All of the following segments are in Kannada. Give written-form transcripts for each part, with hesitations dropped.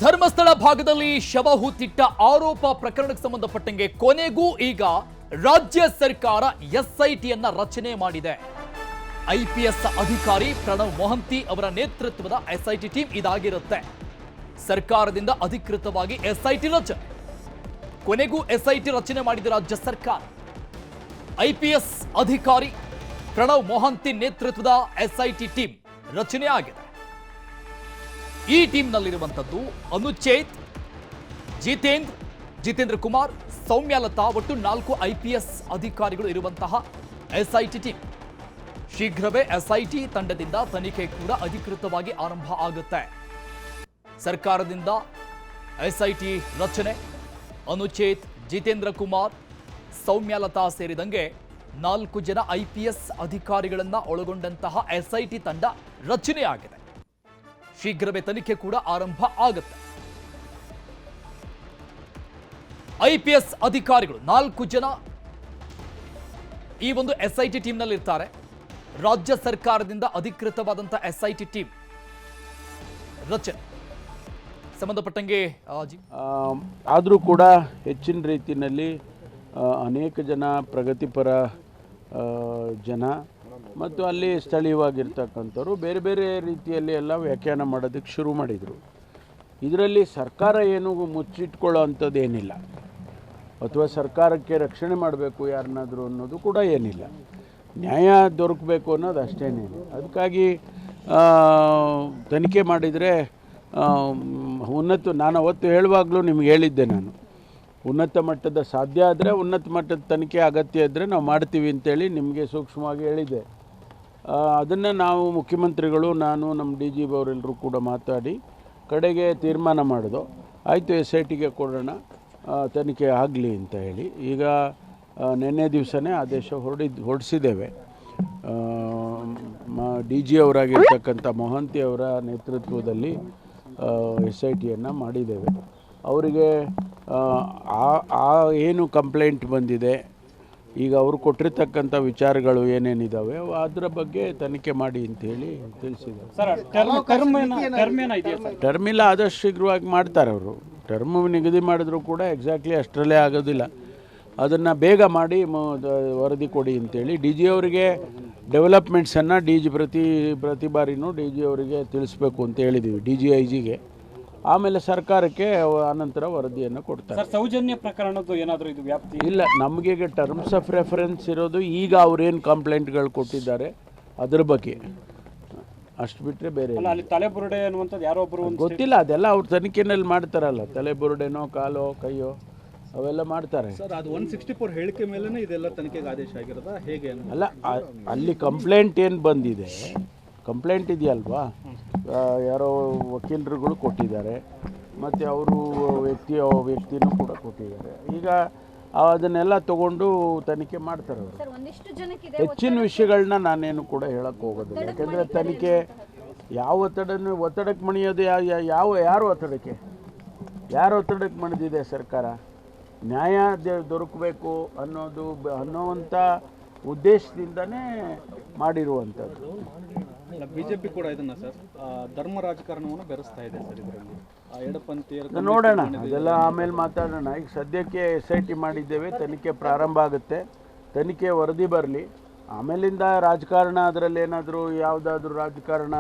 ಧರ್ಮಸ್ಥಳ ಭಾಗದಲ್ಲಿ ಶವ ಹೂತಿಟ್ಟ ಆರೋಪ ಪ್ರಕರಣಕ್ಕೆ ಸಂಬಂಧಪಟ್ಟಂಗೆ ಕೊನೆಗೂ ಈಗ ರಾಜ್ಯ ಸರ್ಕಾರ ಎಸ್ಐಟಿಯನ್ನ ರಚನೆ ಮಾಡಿದೆ. ಐಪಿಎಸ್ ಅಧಿಕಾರಿ ಪ್ರಣವ್ ಮೊಹಂತಿ ಅವರ ನೇತೃತ್ವದ ಎಸ್ಐಟಿ ಟೀಮ್ ಇದಾಗಿರುತ್ತೆ. ಸರ್ಕಾರದಿಂದ ಅಧಿಕೃತವಾಗಿ ಎಸ್ಐಟಿ ರಚನೆ. ಕೊನೆಗೂ ಎಸ್ಐಟಿ ರಚನೆ ಮಾಡಿದ ರಾಜ್ಯ ಸರ್ಕಾರ. ಐಪಿಎಸ್ ಅಧಿಕಾರಿ ಪ್ರಣವ್ ಮೊಹಂತಿ ನೇತೃತ್ವದ ಎಸ್ಐಟಿ ಟೀಮ್ ರಚನೆ ಆಗಿದೆ. ಈ ಟೀಮ್ನಲ್ಲಿರುವಂಥದ್ದು ಅನುಚೇತ್, ಜಿತೇಂದ್ರ ಕುಮಾರ್, ಸೌಮ್ಯಲತಾ, ಒಟ್ಟು 4 ಐಪಿಎಸ್ ಅಧಿಕಾರಿಗಳು ಇರುವಂತಹ ಎಸ್ಐಟಿ ಟೀಮ್. ಶೀಘ್ರವೇ ಎಸ್ಐಟಿ ತಂಡದಿಂದ ತನಿಖೆ ಕೂಡ ಅಧಿಕೃತವಾಗಿ ಆರಂಭ ಆಗುತ್ತೆ. ಸರ್ಕಾರದಿಂದ ಎಸ್ಐಟಿ ರಚನೆ. ಅನುಚೇತ್, ಜಿತೇಂದ್ರ ಕುಮಾರ್, ಸೌಮ್ಯಲತಾ ಸೇರಿದಂಗೆ 4 ಜನ ಐಪಿಎಸ್ ಅಧಿಕಾರಿಗಳನ್ನ ಒಳಗೊಂಡಂತಹ ಎಸ್ಐಟಿ ತಂಡ ರಚನೆಯಾಗಿದೆ. ಶೀಘ್ರವೇ ತನಿಖೆ ಕೂಡ ಆರಂಭ ಆಗುತ್ತೆ. ಐಪಿಎಸ್ ಅಧಿಕಾರಿಗಳು 4 ಜನ ಈ ಒಂದು ಎಸ್ಐಟಿ ಟೀಮ್ನಲ್ಲಿ ಇರ್ತಾರೆ. ರಾಜ್ಯ ಸರ್ಕಾರದಿಂದ ಅಧಿಕೃತವಾದಂತಹ ಎಸ್ಐಟಿ ಟೀಮ್ ರಚನೆ ಸಂಬಂಧಪಟ್ಟಂಗೆ ಆದರೂ ಕೂಡ ಹೆಚ್ಚಿನ ರೀತಿಯಲ್ಲಿ ಅನೇಕ ಜನ ಪ್ರಗತಿಪರ ಜನ ಮತ್ತು ಅಲ್ಲಿ ಸ್ಥಳೀಯವಾಗಿರ್ತಕ್ಕಂಥವ್ರು ಬೇರೆ ಬೇರೆ ರೀತಿಯಲ್ಲಿ ಎಲ್ಲ ವ್ಯಾಖ್ಯಾನ ಮಾಡೋದಕ್ಕೆ ಶುರು ಮಾಡಿದರು. ಇದರಲ್ಲಿ ಸರ್ಕಾರ ಏನು ಮುಚ್ಚಿಟ್ಕೊಳ್ಳೋ ಅಂಥದ್ದು ಏನಿಲ್ಲ, ಅಥವಾ ಸರ್ಕಾರಕ್ಕೆ ರಕ್ಷಣೆ ಮಾಡಬೇಕು ಯಾರನ್ನಾದರೂ ಅನ್ನೋದು ಕೂಡ ಏನಿಲ್ಲ. ನ್ಯಾಯ ದೊರಕಬೇಕು ಅನ್ನೋದು ಅಷ್ಟೇನೇನು. ಅದಕ್ಕಾಗಿ ತನಿಖೆ ಮಾಡಿದರೆ ನಾನು ಅವತ್ತು ಹೇಳುವಾಗಲೂ ನಿಮ್ಗೆ ಹೇಳಿದ್ದೆ, ನಾನು ಉನ್ನತ ಮಟ್ಟದ ಸಾಧ್ಯ ಆದರೆ ಉನ್ನತ ಮಟ್ಟದ ತನಿಖೆ ಅಗತ್ಯ ಇದ್ದರೆ ನಾವು ಮಾಡ್ತೀವಿ ಅಂತೇಳಿ ನಿಮಗೆ ಸೂಕ್ಷ್ಮವಾಗಿ ಹೇಳಿದ್ದೆ. ಅದನ್ನು ನಾವು ಮುಖ್ಯಮಂತ್ರಿಗಳು, ನಾನು, ನಮ್ಮ DG ಅವರೆಲ್ಲರೂ ಕೂಡ ಮಾತಾಡಿ ಕಡೆಗೆ ತೀರ್ಮಾನ ಮಾಡೋದು. ಆಯಿತು, SITಗೆ ಕೊಡೋಣ, ತನಿಖೆ ಆಗಲಿ ಅಂತ ಹೇಳಿ ಈಗ ನಿನ್ನೆ ದಿವಸನೇ ಆದೇಶ ಹೊರಡಿಸಿದ್ದೇವೆ. DG ಅವರಾಗಿರ್ತಕ್ಕಂಥ ಮೊಹಂತಿ ಅವರ ನೇತೃತ್ವದಲ್ಲಿ SITಯನ್ನು ಮಾಡಿದ್ದೇವೆ. ಅವರಿಗೆ ಏನು ಕಂಪ್ಲೇಂಟ್ ಬಂದಿದೆ, ಈಗ ಅವರು ಕೊಟ್ಟಿರ್ತಕ್ಕಂಥ ವಿಚಾರಗಳು ಏನೇನಿದ್ದಾವೆ ಅದರ ಬಗ್ಗೆ ತನಿಖೆ ಮಾಡಿ ಅಂತೇಳಿ ತಿಳಿಸಿದ್ದಾರೆ. ಟರ್ಮ್ ಇಲ್ಲ, ಆದಷ್ಟು ಶೀಘ್ರವಾಗಿ ಮಾಡ್ತಾರೆ ಅವರು. ಟರ್ಮ್ ನಿಗದಿ ಮಾಡಿದ್ರು ಕೂಡ ಎಕ್ಸಾಕ್ಟ್ಲಿ ಅಷ್ಟರಲ್ಲೇ ಆಗೋದಿಲ್ಲ. ಅದನ್ನು ಬೇಗ ಮಾಡಿ ವರದಿ ಕೊಡಿ ಅಂತೇಳಿ DG ಅವರಿಗೆ ಡೆವಲಪ್ಮೆಂಟ್ಸನ್ನು ಪ್ರತಿ ಬಾರಿನೂ DG ಅವರಿಗೆ ತಿಳಿಸ್ಬೇಕು ಅಂತ ಹೇಳಿದ್ದೀವಿ, DG IGಗೆ. ಆಮೇಲೆ ಸರ್ಕಾರಕ್ಕೆ ಆನಂತರ ವರದಿಯನ್ನು ಕೊಡ್ತಾರೆ. ಸೌಜನ್ಯ ಪ್ರಕರಣದ್ದು ಏನಾದರೂ ಇದು ವ್ಯಾಪ್ತಿ ಇಲ್ಲ, ನಮಗೆ ಟರ್ಮ್ಸ್ ಆಫ್ ರೆಫರೆನ್ಸ್ ಇರೋದು ಈಗ ಅವ್ರೇನು ಕಂಪ್ಲೇಂಟ್ಗಳು ಕೊಟ್ಟಿದ್ದಾರೆ ಅದರ ಬಗ್ಗೆ, ಅಷ್ಟು ಬಿಟ್ಟರೆ ಬೇರೆ ಅಲ್ಲಿ ತಲೆಬುರುಡೆ ಅನ್ನುವಂಥದ್ದು ಯಾರೊಬ್ಬರು ಗೊತ್ತಿಲ್ಲ. ಅದೆಲ್ಲ ಅವ್ರು ತನಿಖೆನಲ್ಲಿ ಮಾಡ್ತಾರಲ್ಲ, ತಲೆಬುರುಡೆನೋ ಕಾಲೋ ಕೈಯೋ ಅವೆಲ್ಲ ಮಾಡ್ತಾರೆ. ಸರ್, ಅದು 164 ಹೇಳಿಕೆ ಮೇಲೇ ಇದೆಲ್ಲ ತನಿಖೆಗೆ ಆದೇಶ ಆಗಿರೋದಾ ಹೇಗೆ? ಅಲ್ಲ, ಅಲ್ಲಿ ಕಂಪ್ಲೇಂಟ್ ಏನು ಬಂದಿದೆ, ಕಂಪ್ಲೇಂಟ್ ಇದೆಯಲ್ವಾ, ಯಾರೋ ವಕೀಲರುಗಳು ಕೊಟ್ಟಿದ್ದಾರೆ, ಮತ್ತು ಅವರು ವ್ಯಕ್ತಿನೂ ಕೂಡ ಕೊಟ್ಟಿದ್ದಾರೆ. ಈಗ ಅದನ್ನೆಲ್ಲ ತಗೊಂಡು ತನಿಖೆ ಮಾಡ್ತಾರೆ ಅವರು. ಹೆಚ್ಚಿನ ವಿಷಯಗಳನ್ನ ನಾನೇನು ಕೂಡ ಹೇಳಕ್ಕೆ ಹೋಗೋದಿಲ್ಲ, ಯಾಕೆಂದರೆ ತನಿಖೆ ಯಾವ ಒತ್ತಡಕ್ಕೆ ಮಣಿಯೋದು, ಯಾರು ಒತ್ತಡಕ್ಕೆ ಮಣಿದಿದೆ ಸರ್ಕಾರ? ನ್ಯಾಯ ದೊರಕಬೇಕು ಅನ್ನೋವಂಥ ಉದ್ದೇಶದಿಂದನೇ ಮಾಡಿರುವಂಥದ್ದು. ಬಿಜೆಪಿ ಕೂಡ ಇದನ್ನ ಸರ್ ಧರ್ಮ ರಾಜಕಾರಣವನ್ನು ಬೆರೆಸ್ತಾ ಇದೆ ಸರ್. ಇದರಲ್ಲಿ ಎಡಪಂಥೀಯರು ನೋಡೋಣ, ಅದೆಲ್ಲ ಆಮೇಲೆ ಮಾತಾಡೋಣ. ಈಗ ಸದ್ಯಕ್ಕೆ SIT ಮಾಡಿದ್ದೇವೆ, ತನಿಖೆ ಪ್ರಾರಂಭ ಆಗುತ್ತೆ, ತನಿಖೆ ವರದಿ ಬರಲಿ, ಆಮೇಲಿಂದ ರಾಜಕಾರಣ ಅದರಲ್ಲಿ ಏನಾದರೂ ಯಾವುದಾದ್ರೂ ರಾಜಕಾರಣ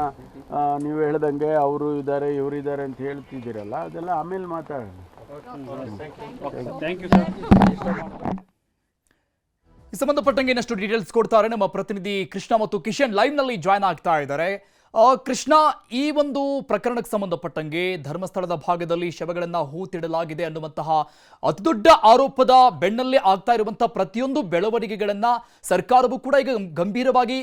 ನೀವು ಹೇಳ್ದಂಗೆ ಅವರು ಇದ್ದಾರೆ ಇವರು ಇದ್ದಾರೆ ಅಂತ ಹೇಳ್ತಿದ್ದೀರಲ್ಲ, ಅದೆಲ್ಲ ಆಮೇಲೆ ಮಾತಾಡೋಣ. Thank you sir. ಈ ಸಂಬಂಧಪಟ್ಟಂಗೆ ಇನ್ನಷ್ಟು ಡೀಟೇಲ್ಸ್ ಕೊಡ್ತಾರೆ ನಮ್ಮ ಪ್ರತಿನಿಧಿ ಕೃಷ್ಣ ಮತ್ತು ಕಿಶನ್ ಲೈವ್ ನಲ್ಲಿ ಜಾಯ್ನ್ ಆಗ್ತಾ ಇದ್ದಾರೆ. ಕೃಷ್ಣ, ಈ ಒಂದು ಪ್ರಕರಣಕ್ಕೆ ಸಂಬಂಧಪಟ್ಟಂಗೆ ಧರ್ಮಸ್ಥಳದ ಭಾಗದಲ್ಲಿ ಶವಗಳನ್ನ ಹೂತಿಡಲಾಗಿದೆ ಅನ್ನುವಂತಹ ಅತಿದೊಡ್ಡ ಆರೋಪದ ಬೆನ್ನಲ್ಲೇ ಆಗ್ತಾ ಇರುವಂತಹ ಪ್ರತಿಯೊಂದು ಬೆಳವಣಿಗೆಗಳನ್ನ ಸರ್ಕಾರವು ಕೂಡ ಈಗ ಗಂಭೀರವಾಗಿ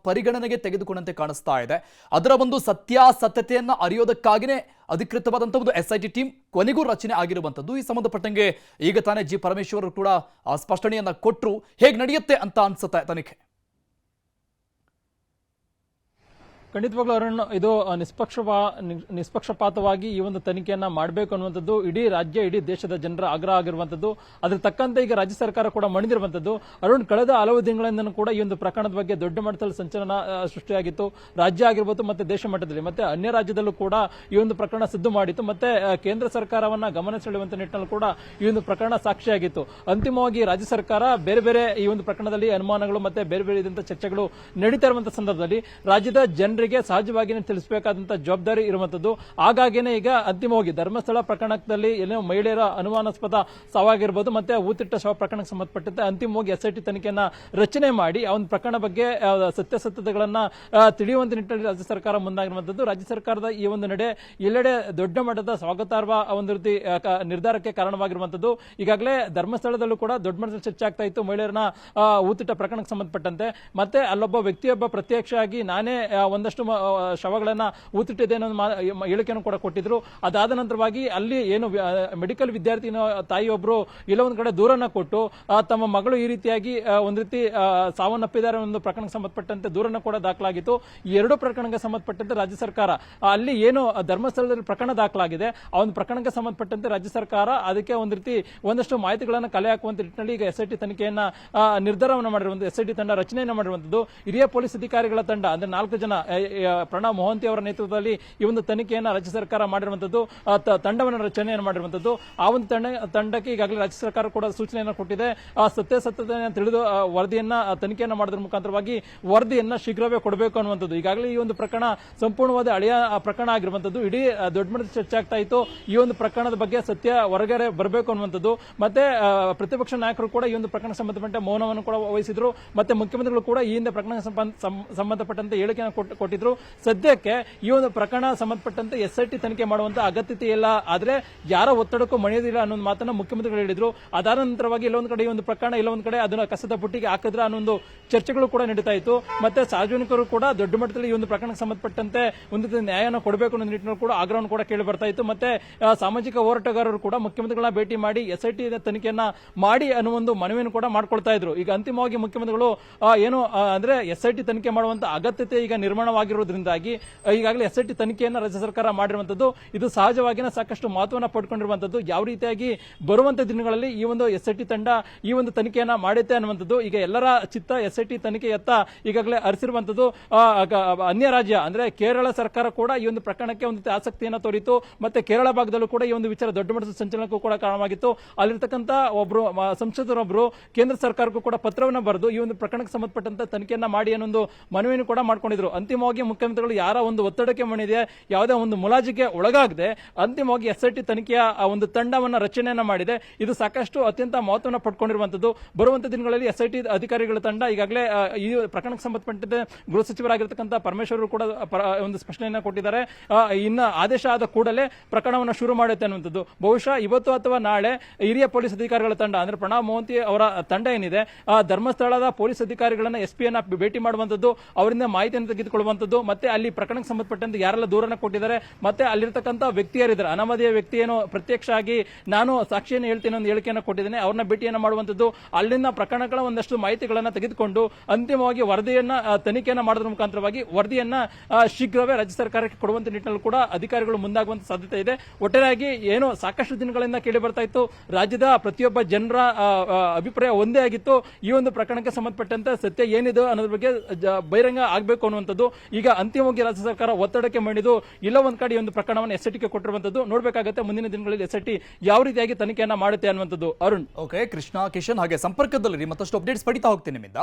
ಪರಿಗಣನೆಗೆ ತೆಗೆದುಕೊಂಡಂತೆ ಕಾಣಿಸ್ತಾ ಇದೆ. ಅದರ ಒಂದು ಸತ್ಯಾಸತ್ಯತೆಯನ್ನ ಅರಿಯೋದಕ್ಕಾಗಿನೇ ಅಧಿಕೃತವಾದಂತಹ ಒಂದು SIT ಟೀಮ್ ಕೊನೆಗೂ ರಚನೆ ಆಗಿರುವಂತದ್ದು. ಈ ಸಂಬಂಧಪಟ್ಟಂಗೆ ಈಗ ತಾನೇ G ಪರಮೇಶ್ವರ್ ಕೂಡ ಸ್ಪಷ್ಟನೆಯನ್ನ ಕೊಟ್ಟರು. ಹೇಗೆ ನಡೆಯುತ್ತೆ ಅಂತ ಅನ್ಸುತ್ತೆ ತನಿಖೆ? ಖಂಡಿತವಾಗ್ಲೂ ಅರುಣ್, ಇದು ನಿಷ್ಪಕ್ಷಪಾತವಾಗಿ ಈ ಒಂದು ತನಿಖೆಯನ್ನ ಮಾಡಬೇಕು ಅನ್ನುವಂಥದ್ದು ಇಡೀ ರಾಜ್ಯ, ಇಡೀ ದೇಶದ ಜನರ ಆಗ್ರಹ ಆಗಿರುವಂತದ್ದು. ಅದ್ರ ತಕ್ಕಂತೆ ಈಗ ರಾಜ್ಯ ಸರ್ಕಾರ ಕೂಡ ಮಣಿದಿರುವಂತದ್ದು. ಅರುಣ್, ಕಳೆದ ಹಲವು ದಿನಗಳಿಂದ ಕೂಡ ಈ ಒಂದು ಪ್ರಕರಣದ ಬಗ್ಗೆ ದೊಡ್ಡ ಮಟ್ಟದಲ್ಲಿ ಸಂಚಲನ ಸೃಷ್ಟಿಯಾಗಿತ್ತು. ರಾಜ್ಯ ಆಗಿರ್ಬೋದು ಮತ್ತೆ ದೇಶ ಮಟ್ಟದಲ್ಲಿ ಮತ್ತೆ ಅನ್ಯ ರಾಜ್ಯದಲ್ಲೂ ಕೂಡ ಈ ಒಂದು ಪ್ರಕರಣ ಸಿದ್ದು ಮಾಡಿತ್ತು. ಮತ್ತೆ ಕೇಂದ್ರ ಸರ್ಕಾರವನ್ನ ಗಮನ ಸೆಳೆಯುವಂತ ನಿಟ್ಟಿನಲ್ಲಿ ಕೂಡ ಈ ಒಂದು ಪ್ರಕರಣ ಸಾಕ್ಷಿಯಾಗಿತ್ತು. ಅಂತಿಮವಾಗಿ ರಾಜ್ಯ ಸರ್ಕಾರ ಬೇರೆ ಬೇರೆ ಈ ಒಂದು ಪ್ರಕರಣದಲ್ಲಿ ಅನುಮಾನಗಳು ಮತ್ತೆ ಬೇರೆ ಬೇರೆ ಇದ್ದಂತ ಚರ್ಚೆಗಳು ನಡೀತಾ ಇರುವಂತಹ ಸಂದರ್ಭದಲ್ಲಿ ರಾಜ್ಯದ ಜನರಿಗೆ ಸಹಜವಾಗಿಯೇ ತಿಳಿಸಬೇಕಾದಂತಹ ಜವಾಬ್ದಾರಿ ಇರುವಂತದ್ದು. ಹಾಗಾಗಿನೇ ಈಗ ಅಂತಿಮವಾಗಿ ಧರ್ಮಸ್ಥಳ ಪ್ರಕರಣದಲ್ಲಿ ಏನೋ ಮಹಿಳೆಯರ ಅನುಮಾನಾಸ್ಪದ ಸಾವಾಗಿರ್ಬೋದು ಮತ್ತೆ ಊತಿಟ್ಟ ಶವ ಪ್ರಕರಣಕ್ಕೆ ಸಂಬಂಧಪಟ್ಟಂತೆ ಅಂತಿಮವಾಗಿ SIT ತನಿಖೆಯನ್ನ ರಚನೆ ಮಾಡಿ ಆ ಒಂದು ಪ್ರಕರಣ ಬಗ್ಗೆ ಸತ್ಯಾಸತ್ಯತೆಗಳನ್ನ ತಿಳಿಯುವಂತ ನಿಟ್ಟಿನಲ್ಲಿ ರಾಜ್ಯ ಸರ್ಕಾರ ಮುಂದಾಗಿರುವಂತದ್ದು. ರಾಜ್ಯ ಸರ್ಕಾರದ ಈ ಒಂದು ನಡೆ ಎಲ್ಲೆಡೆ ದೊಡ್ಡ ಮಟ್ಟದ ಸ್ವಾಗತಾರ್ಹ ಒಂದು ರೀತಿ ನಿರ್ಧಾರಕ್ಕೆ ಕಾರಣವಾಗಿರುವಂತದ್ದು. ಈಗಾಗಲೇ ಧರ್ಮಸ್ಥಳದಲ್ಲೂ ಕೂಡ ದೊಡ್ಡ ಮಟ್ಟದ ಚರ್ಚೆ ಆಗ್ತಾ ಇತ್ತು ಮಹಿಳೆಯರನ್ನ ಊತಿಟ್ಟ ಪ್ರಕರಣಕ್ಕೆ ಸಂಬಂಧಪಟ್ಟಂತೆ. ಮತ್ತೆ ಅಲ್ಲೊಬ್ಬ ವ್ಯಕ್ತಿಯೊಬ್ಬ ಪ್ರತ್ಯಕ್ಷ ಆಗಿ ನಾನೇ ಒಂದಷ್ಟು ಶವಗಳನ್ನ ಊತಿಟ್ಟಿದೆ ಅನ್ನೋ ಹೇಳಿಕೆಯನ್ನು ಕೂಡ ಕೊಟ್ಟಿದ್ರು. ಅದಾದ ನಂತರವಾಗಿ ಅಲ್ಲಿ ಏನು ಮೆಡಿಕಲ್ ವಿದ್ಯಾರ್ಥಿ ತಾಯಿಯೊಬ್ಬರು ಇಲ್ಲ ಒಂದ್ ಕಡೆ ದೂರನ್ನ ಕೊಟ್ಟು ತಮ್ಮ ಮಗಳು ಈ ರೀತಿಯಾಗಿ ಒಂದ್ ರೀತಿ ಸಾವನ್ನಪ್ಪಿದ್ದಾರೆ ಒಂದು ಪ್ರಕರಣಕ್ಕೆ ಸಂಬಂಧಪಟ್ಟಂತೆ ದೂರನ್ನ ಕೂಡ ದಾಖಲಾಗಿತ್ತು. ಈ ಎರಡು ಪ್ರಕರಣಕ್ಕೆ ಸಂಬಂಧಪಟ್ಟಂತೆ ರಾಜ್ಯ ಸರ್ಕಾರ ಅಲ್ಲಿ ಏನು ಧರ್ಮಸ್ಥಳದಲ್ಲಿ ಪ್ರಕರಣ ದಾಖಲಾಗಿದೆ ಆ ಒಂದು ಪ್ರಕರಣಕ್ಕೆ ಸಂಬಂಧಪಟ್ಟಂತೆ ರಾಜ್ಯ ಸರ್ಕಾರ ಅದಕ್ಕೆ ಒಂದ್ ರೀತಿ ಒಂದಷ್ಟು ಮಾಹಿತಿಗಳನ್ನು ಕಲೆ ಹಾಕುವಂತ ನಿಟ್ಟಿನಲ್ಲಿ ಈಗ SIT ತನಿಖೆಯನ್ನ ನಿರ್ಧಾರವನ್ನು ಮಾಡಿರುವಂತಹ SIT ತಂಡ ರಚನೆಯನ್ನ ಮಾಡಿರುವಂತದ್ದು. ಹಿರಿಯ ಪೊಲೀಸ್ ಅಧಿಕಾರಿಗಳ ತಂಡ ಅಂದ್ರೆ 4 ಜನ ಪ್ರಣವ್ ಮೊಹಂತಿ ಅವರ ನೇತೃತ್ವದಲ್ಲಿ ಈ ಒಂದು ತನಿಖೆಯನ್ನ ರಾಜ್ಯ ಸರ್ಕಾರ ಮಾಡಿರುವಂತದ್ದು, ತಂಡವನ್ನು ರಚನೆಯನ್ನು ಮಾಡಿರುವಂತದ್ದು. ಆ ಒಂದು ತಂಡಕ್ಕೆ ಈಗಾಗಲೇ ರಾಜ್ಯ ಸರ್ಕಾರ ಕೂಡ ಸೂಚನೆಯನ್ನು ಕೊಟ್ಟಿದೆ. ಸತ್ಯಾಸತ್ಯತೆಯನ್ನು ತಿಳಿದು ವರದಿಯನ್ನ ತನಿಖೆಯನ್ನ ಮಾಡೋದ್ರ ಮುಖಾಂತರವಾಗಿ ವರದಿಯನ್ನ ಶೀಘ್ರವೇ ಕೊಡಬೇಕು ಅನ್ನುವಂಥದ್ದು. ಈಗಾಗಲೇ ಈ ಒಂದು ಪ್ರಕರಣ ಸಂಪೂರ್ಣವಾದ ಹಳೆಯ ಪ್ರಕರಣ ಆಗಿರುವಂತದ್ದು. ಇಡೀ ದೊಡ್ಡ ಮಟ್ಟದ ಚರ್ಚೆ ಆಗ್ತಾ ಇತ್ತು ಈ ಒಂದು ಪ್ರಕರಣದ ಬಗ್ಗೆ ಸತ್ಯ ಹೊರಗಡೆ ಬರಬೇಕು ಅನ್ನುವಂಥದ್ದು. ಮತ್ತೆ ಪ್ರತಿಪಕ್ಷ ನಾಯಕರು ಕೂಡ ಈ ಒಂದು ಪ್ರಕರಣ ಸಂಬಂಧಪಟ್ಟ ಮೌನವನ್ನು ಕೂಡ ವಹಿಸಿದ್ರು. ಮತ್ತೆ ಮುಖ್ಯಮಂತ್ರಿಗಳು ಕೂಡ ಈ ಹಿಂದೆ ಪ್ರಕರಣ ಸಂಬಂಧಪಟ್ಟಂತೆ ಹೇಳಿಕೆಯನ್ನು ಕೊಟ್ಟಿದ್ರು. ಸದ್ಯಕ್ಕೆ ಈ ಒಂದು ಪ್ರಕರಣ ಸಂಬಂಧಪಟ್ಟಂತೆ SIT ತನಿಖೆ ಮಾಡುವಂತ ಅಗತ್ಯತೆ ಇಲ್ಲ, ಆದ್ರೆ ಯಾರ ಒತ್ತಡಕ್ಕೂ ಮಣಿಯೋದಿಲ್ಲ ಅನ್ನೋ ಮಾತನ್ನ ಮುಖ್ಯಮಂತ್ರಿಗಳು ಹೇಳಿದ್ರು. ಅದಾದ ನಂತರವಾಗಿ ಇಲ್ಲೊಂದು ಕಡೆ ಈ ಒಂದು ಪ್ರಕರಣ ಇಲ್ಲೊಂದು ಕಡೆ ಅದನ್ನ ಕಸದ ಬುಟ್ಟಿಗೆ ಹಾಕಿದ್ರ ಅನ್ನೋ ಒಂದು ಚರ್ಚೆಗಳು ಕೂಡ ನಡೀತಾ ಇತ್ತು. ಮತ್ತೆ ಸಾರ್ವಜನಿಕರು ಕೂಡ ದೊಡ್ಡ ಮಟ್ಟದಲ್ಲಿ ಈ ಒಂದು ಪ್ರಕರಣಕ್ಕೆ ಸಂಬಂಧಪಟ್ಟಂತೆ ಒಂದು ನ್ಯಾಯನ ಕೊಡಬೇಕು ಅನ್ನೋ ನಿಟ್ಟಿನಲ್ಲಿ ಕೂಡ ಆಗ್ರಹವನ್ನು ಕೂಡ ಕೇಳಿ ಬರ್ತಾ ಇತ್ತು. ಮತ್ತೆ ಸಾಮಾಜಿಕ ಹೋರಾಟಗಾರರು ಕೂಡ ಮುಖ್ಯಮಂತ್ರಿಗಳನ್ನ ಭೇಟಿ ಮಾಡಿ SIT ತನಿಖೆಯನ್ನ ಮಾಡಿ ಅನ್ನೋ ಒಂದು ಮನವಿಯನ್ನು ಕೂಡ ಮಾಡ್ಕೊಳ್ತಾ ಇದ್ರು. ಈಗ ಅಂತಿಮವಾಗಿ ಮುಖ್ಯಮಂತ್ರಿಗಳು ಏನು ಅಂದ್ರೆ SIT ತನಿಖೆ ಮಾಡುವಂತ ಅಗತ್ಯತೆ ಈಗ ನಿರ್ಮಾಣವಾಗಿರುವುದರಿಂದಾಗಿ ಈಗಾಗಲೇ SIT ತನಿಖೆಯನ್ನ ರಾಜ್ಯ ಸರ್ಕಾರ ಮಾಡಿರುವಂತದ್ದು. ಇದು ಸಹಜವಾಗಿನ ಸಾಕಷ್ಟು ಮಹತ್ವವನ್ನು ಪಡ್ಕೊಂಡಿರುವಂತದ್ದು. ಯಾವ ರೀತಿಯಾಗಿ ಬರುವಂತ ದಿನಗಳಲ್ಲಿ ಈ ಒಂದು SIT ತಂಡ ಈ ಒಂದು ತನಿಖೆಯನ್ನ ಮಾಡುತ್ತೆ ಅನ್ನುವಂಥದ್ದು. ಈಗ ಎಲ್ಲರ ಚಿತ್ತ SIT ತನಿಖೆಯತ್ತ ಈಗಾಗಲೇ ಹರಿಸಿರುವಂತದ್ದು. ಅನ್ಯ ರಾಜ್ಯ ಅಂದ್ರೆ ಕೇರಳ ಸರ್ಕಾರ ಕೂಡ ಈ ಒಂದು ಪ್ರಕರಣಕ್ಕೆ ಒಂದು ಆಸಕ್ತಿಯನ್ನು ತೋರಿತು. ಮತ್ತೆ ಕೇರಳ ಭಾಗದಲ್ಲೂ ಕೂಡ ಈ ಒಂದು ವಿಚಾರ ದೊಡ್ಡ ಮಟ್ಟದ ಸಂಚಲನಕ್ಕೂ ಕೂಡ ಕಾರಣವಾಗಿತ್ತು. ಅಲ್ಲಿರ್ತಕ್ಕಂಥ ಒಬ್ರು ಸಂಸದರೊಬ್ಬರು ಕೇಂದ್ರ ಸರ್ಕಾರಕ್ಕೂ ಕೂಡ ಪತ್ರವನ್ನು ಬರೆದು ಈ ಒಂದು ಪ್ರಕರಣಕ್ಕೆ ಸಂಬಂಧಪಟ್ಟಂತ ತನಿಖೆಯನ್ನ ಮಾಡಿ ಅನ್ನೊಂದು ಮನವಿಯನ್ನು ಕೂಡ ಮಾಡ್ಕೊಂಡಿದ್ರು. ಅಂತಿಮವಾಗಿ ಮುಖ್ಯಮಂತ್ರಿಗಳು ಯಾರ ಒಂದು ಒತ್ತಡಕ್ಕೆ ಮಣಿದೆ, ಯಾವುದೇ ಒಂದು ಮುಲಾಜಿಗೆ ಒಳಗಾಗದೆ ಅಂತಿಮವಾಗಿ SIT ತನಿಖೆಯ ಒಂದು ತಂಡವನ್ನ ರಚನೆಯನ್ನ ಮಾಡಿದೆ. ಇದು ಸಾಕಷ್ಟು ಅತ್ಯಂತ ಮಹತ್ವವನ್ನು ಪಡ್ಕೊಂಡಿರುವಂತದ್ದು. ಬರುವಂತ ದಿನಗಳಲ್ಲಿ SIT ಅಧಿಕಾರಿಗಳ ತಂಡ ಈಗಾಗಲೇ ಈ ಪ್ರಕರಣಕ್ಕೆ ಸಂಬಂಧಪಟ್ಟಂತೆ ಗೃಹ ಸಚಿವರಾಗಿರ್ತಕ್ಕಂಥ ಪರಮೇಶ್ವರ್ ಕೂಡ ಒಂದು ಸ್ಪಷ್ಟನೆಯನ್ನ ಕೊಟ್ಟಿದ್ದಾರೆ. ಇನ್ನು ಆದೇಶ ಆದ ಕೂಡಲೇ ಪ್ರಕರಣವನ್ನು ಶುರು ಮಾಡುತ್ತೆ ಅನ್ನುವಂಥದ್ದು. ಬಹುಶಃ ಇವತ್ತು ಅಥವಾ ನಾಳೆ ಹಿರಿಯ ಪೊಲೀಸ್ ಅಧಿಕಾರಿಗಳ ತಂಡ ಅಂದ್ರೆ ಪ್ರಣವ್ ಮೊಹಂತಿ ಅವರ ತಂಡ ಏನಿದೆ ಧರ್ಮಸ್ಥಳದ ಪೊಲೀಸ್ ಅಧಿಕಾರಿಗಳನ್ನ SP ಯನ್ನ ಭೇಟಿ ಮಾಡುವಂತದ್ದು, ಅವರಿಂದ ಮಾಹಿತಿಯನ್ನು ತೆಗೆದುಕೊಳ್ಳುವಂತದ್ದು, ಮತ್ತೆ ಅಲ್ಲಿ ಪ್ರಕರಣಕ್ಕೆ ಸಂಬಂಧಪಟ್ಟಂತೆ ಯಾರೆಲ್ಲ ದೂರನ್ನ ಕೊಟ್ಟಿದ್ದಾರೆ, ಮತ್ತೆ ಅಲ್ಲಿರ್ತಕ್ಕಂಥ ವ್ಯಕ್ತಿ ಯಾರಿದ್ದಾರೆ ಅನಾಮಧೇಯ ವ್ಯಕ್ತಿ ಏನು ಪ್ರತ್ಯಕ್ಷ ಆಗಿ ನಾನು ಸಾಕ್ಷಿಯನ್ನು ಹೇಳ್ತೇನೆ ಒಂದು ಹೇಳಿಕೆಯನ್ನು ಕೊಟ್ಟಿದ್ದೇನೆ ಅವ್ರನ್ನ ಭೇಟಿಯನ್ನ ಮಾಡುವಂತದ್ದು, ಅಲ್ಲಿನ ಪ್ರಕರಣಗಳ ಒಂದಷ್ಟು ಮಾಹಿತಿಗಳನ್ನ ತೆಗೆದುಕೊಂಡು ಅಂತಿಮವಾಗಿ ವರದಿಯನ್ನ ತನಿಖೆಯನ್ನ ಮಾಡೋದ್ರ ಮುಖಾಂತರವಾಗಿ ವರದಿಯನ್ನ ಶೀಘ್ರವೇ ರಾಜ್ಯ ಸರ್ಕಾರಕ್ಕೆ ಕೊಡುವಂತ ನಿಟ್ಟಿನಲ್ಲಿ ಕೂಡ ಅಧಿಕಾರಿಗಳು ಮುಂದಾಗುವಂತ ಸಾಧ್ಯತೆ ಇದೆ. ಒಟ್ಟಾರೆಯಾಗಿ ಏನು ಸಾಕಷ್ಟು ದಿನಗಳಿಂದ ಕೇಳಿ ಬರ್ತಾ ಇತ್ತು, ರಾಜ್ಯದ ಪ್ರತಿಯೊಬ್ಬ ಜನರ ಅಭಿಪ್ರಾಯ ಒಂದೇ ಆಗಿತ್ತು, ಈ ಒಂದು ಪ್ರಕರಣಕ್ಕೆ ಸಂಬಂಧಪಟ್ಟಂತೆ ಸತ್ಯ ಏನಿದೆ ಅನ್ನೋದ್ರ ಬಗ್ಗೆ ಬಹಿರಂಗ ಆಗಬೇಕು ಅನ್ನುವಂಥದ್ದು. ಈಗ ಅಂತಿಮವಾಗಿ ರಾಜ್ಯ ಸರ್ಕಾರ ಒತ್ತಡಕ್ಕೆ ಮಣಿದು ಇಲ್ಲ ಒಂದ್ ಕಡೆ ಈ ಒಂದು ಪ್ರಕರಣವನ್ನು SITಗೆ ಕೊಟ್ಟಿರುವಂತದ್ದು. ನೋಡ್ಬೇಕಾಗತ್ತೆ ಮುಂದಿನ ದಿನಗಳಲ್ಲಿ SIT ಯಾವ ರೀತಿಯಾಗಿ ತನಿಖೆಯನ್ನ ಮಾಡುತ್ತೆ ಅನ್ನುವಂಥದ್ದು. ಅರುಣ್. ಓಕೆ ಕೃಷ್ಣ, ಕಿಶನ್ ಹಾಗೆ ಸಂಪರ್ಕದಲ್ಲಿ ಮತ್ತಷ್ಟು ಅಪ್ಡೇಟ್ಸ್ ಪಡಿತಾ ಹೋಗ್ತೀನಿ ನಿಮ್ಮಿಂದ.